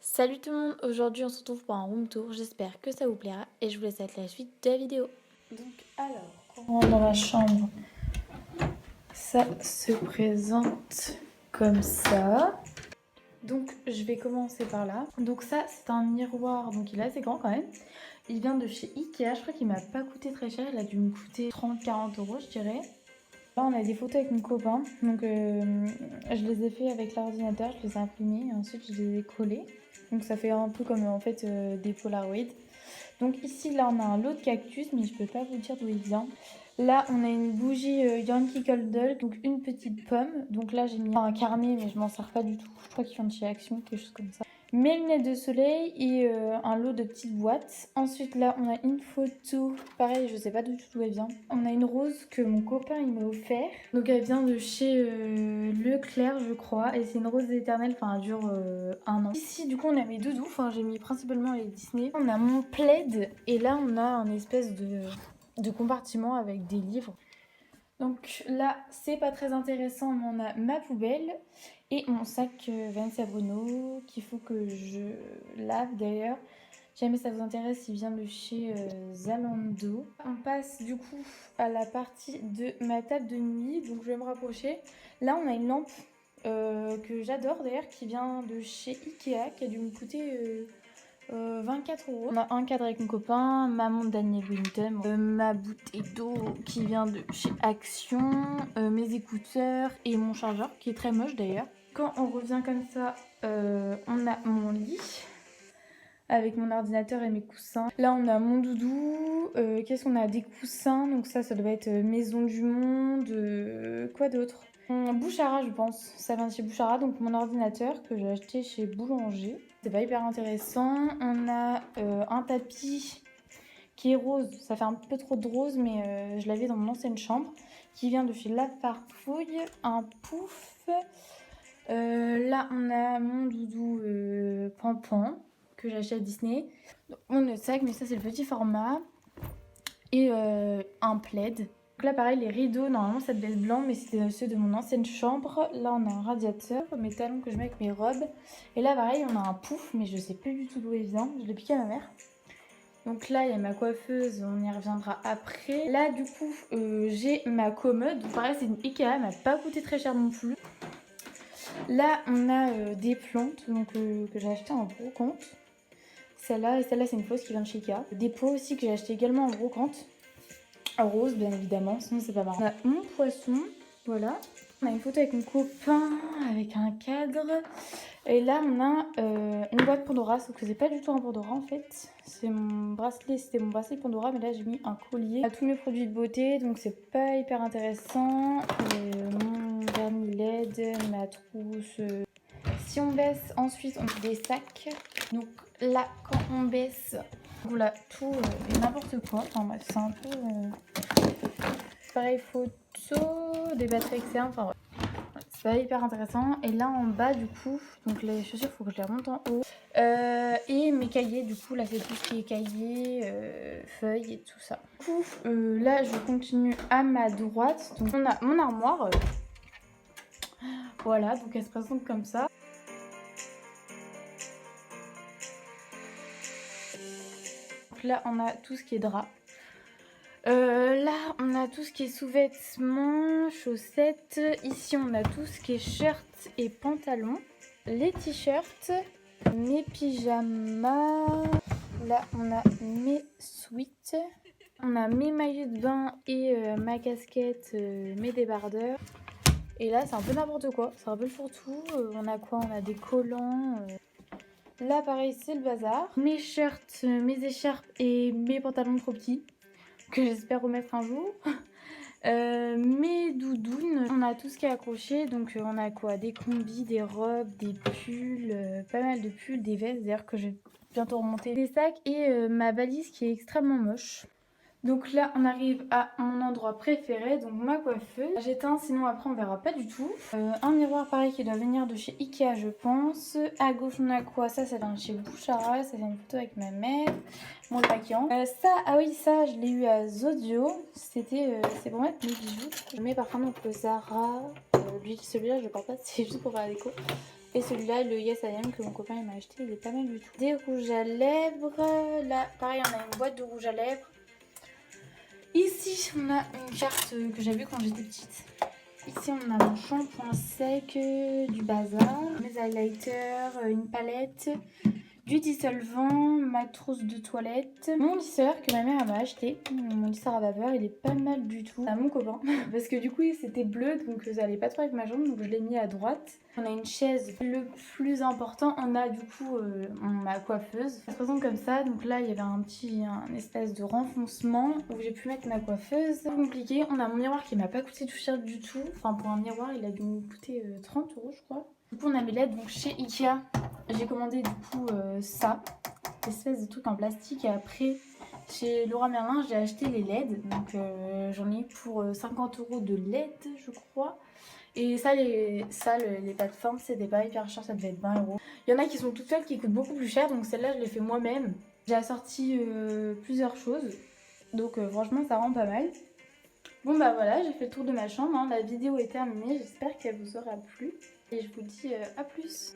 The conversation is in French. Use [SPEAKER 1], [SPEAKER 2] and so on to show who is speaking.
[SPEAKER 1] Salut tout le monde, aujourd'hui on se retrouve pour un room tour, j'espère que ça vous plaira et je vous laisse avec la suite de la vidéo. Donc alors, on rentre dans la chambre, ça se présente comme ça. Donc je vais commencer par là. Donc ça c'est un miroir, donc il est assez grand quand même. Il vient de chez Ikea, je crois qu'il m'a pas coûté très cher, il a dû me coûter 30-40 euros je dirais. Là on a des photos avec mon copain, donc je les ai fait avec l'ordinateur, je les ai imprimées et ensuite je les ai collées. Donc ça fait un peu comme en fait des Polaroids. Donc ici là on a un lot de cactus mais je peux pas vous dire d'où il vient. Là on a une bougie Yankee Candle, donc une petite pomme. Donc là j'ai mis un carnet mais je m'en sers pas du tout. Je crois qu'il vient de chez Action, quelque chose comme ça. Mes lunettes de soleil et un lot de petites boîtes. Ensuite là on a une photo, pareil je sais pas du tout d'où elle vient. On a une rose que mon copain il m'a offert. Donc elle vient de chez Leclerc je crois et c'est une rose éternelle, enfin elle dure un an. Ici du coup on a mes doudous, enfin j'ai mis principalement les Disney. On a mon plaid et là on a un espèce de compartiment avec des livres. Donc là, c'est pas très intéressant, mais on a ma poubelle et mon sac Vanessa Bruno qu'il faut que je lave d'ailleurs. Si jamais ça vous intéresse, il vient de chez Zalando. On passe du coup à la partie de ma table de nuit, donc je vais me rapprocher. Là, on a une lampe que j'adore d'ailleurs, qui vient de chez Ikea, qui a dû me coûter 24 euros. On a un cadre avec mon copain, ma montre Daniel Wellington, ma bouteille d'eau qui vient de chez Action, mes écouteurs et mon chargeur qui est très moche d'ailleurs. Quand on revient comme ça, on a mon lit avec mon ordinateur et mes coussins. Là on a mon doudou, qu'est-ce qu'on a? Des coussins, donc ça doit être Maison du Monde, quoi d'autre? Bouchara je pense, ça vient de chez Bouchara, donc mon ordinateur que j'ai acheté chez Boulanger. C'est pas hyper intéressant. On a un tapis qui est rose, ça fait un peu trop de rose mais je l'avais dans mon ancienne chambre, qui vient de chez La Farfouille, un pouf. Là on a mon doudou Pampan que j'ai acheté à Disney. Mon autre sac, mais ça c'est le petit format. Et un plaid. Donc là pareil les rideaux, normalement ça devait être blanc mais c'était ceux de mon ancienne chambre. Là on a un radiateur, mes talons que je mets avec mes robes. Et là pareil on a un pouf mais je sais plus du tout d'où il vient, je l'ai piqué à ma mère. Donc là il y a ma coiffeuse, on y reviendra après. Là du coup j'ai ma commode, donc pareil c'est une Ikea, elle m'a pas coûté très cher non plus. Là on a des plantes donc, que j'ai acheté en brocante. Celle-là et celle-là c'est une fausse qui vient de chez Ikea. Des pots aussi que j'ai acheté également en brocante. Rose bien évidemment, sinon c'est pas marrant. On a mon poisson, voilà. On a une photo avec mon copain, avec un cadre. Et là on a une boîte Pandora, sauf que c'est pas du tout un Pandora en fait. C'est mon bracelet, c'était mon bracelet Pandora, mais là j'ai mis un collier. On a tous mes produits de beauté, donc c'est pas hyper intéressant. Mon vernis LED, ma trousse. Si on baisse, ensuite on a des sacs. Donc là quand on baisse, voilà tout et n'importe quoi. Enfin bref, c'est un peu pareil photo, des batteries externes, enfin bref. C'est pas hyper intéressant. Et là en bas du coup, donc les chaussures faut que je les remonte en haut. Et mes cahiers du coup, là c'est tout ce qui est cahiers, feuilles et tout ça. Du coup là je continue à ma droite. Donc on a mon armoire. Voilà, donc elle se présente comme ça. Donc là on a tout ce qui est drap. Là on a tout ce qui est sous-vêtements, chaussettes. Ici on a tout ce qui est shirts et pantalons. Les t-shirts, mes pyjamas. Là on a mes sweats. On a mes maillots de bain et ma casquette, mes débardeurs. Et là c'est un peu n'importe quoi, c'est un peu le fourre-tout. On a quoi? On a des collants. Là pareil c'est le bazar. Mes shirts, mes écharpes et mes pantalons trop petits que j'espère remettre un jour. Mes doudounes, on a tout ce qui est accroché, donc on a quoi? Des combis, des robes, des pulls, pas mal de pulls, des vestes d'ailleurs que je vais bientôt remonter, des sacs et ma valise qui est extrêmement moche. Donc là on arrive à mon endroit préféré, donc ma coiffeuse. J'éteins sinon après on verra pas du tout. Un miroir pareil qui doit venir de chez Ikea je pense. À gauche on a quoi? Ça vient de chez Bouchara, ça vient une photo avec ma mère. Mon maquillant. Ça, ah oui ça je l'ai eu à Zodio. C'était, c'est pour mettre mes bijoux. Je mets par contre donc le Zara. Celui-là je porte pas, c'est juste pour faire la déco. Et celui-là, le Yes I Am que mon copain il m'a acheté, il est pas mal du tout. Des rouges à lèvres. Là, pareil, on a une boîte de rouge à lèvres. Ici, on a une carte que j'avais vue quand j'étais petite. Ici, on a mon shampoing sec, du bazar, mes highlighters, une palette, du dissolvant, ma trousse de toilette, mon lisseur que ma mère m'a acheté. Mon lisseur à vapeur, il est pas mal du tout. À mon copain, parce que du coup, c'était bleu, donc ça allait pas trop avec ma jambe, donc je l'ai mis à droite. On a une chaise. Le plus important, on a du coup ma coiffeuse. Ça se présente comme ça, donc là, il y avait un espèce de renfoncement où j'ai pu mettre ma coiffeuse. C'est compliqué. On a mon miroir qui m'a pas coûté tout cher du tout. Enfin, pour un miroir, il a dû me coûter 30 € je crois. Du coup, on a mes LED, donc chez Ikea. J'ai commandé du coup ça, espèce de truc en plastique, et après chez Leroy Merlin j'ai acheté les LED, donc j'en ai eu pour 50 € de LED je crois. Et ça, les plateformes c'était pas hyper cher, ça devait être 20 €. Il y en a qui sont toutes faites qui coûtent beaucoup plus cher, donc celle-là je l'ai fait moi-même. J'ai assorti plusieurs choses, donc franchement ça rend pas mal. Bon bah voilà, j'ai fait le tour de ma chambre, hein. La vidéo est terminée, j'espère qu'elle vous aura plu. Et je vous dis à plus.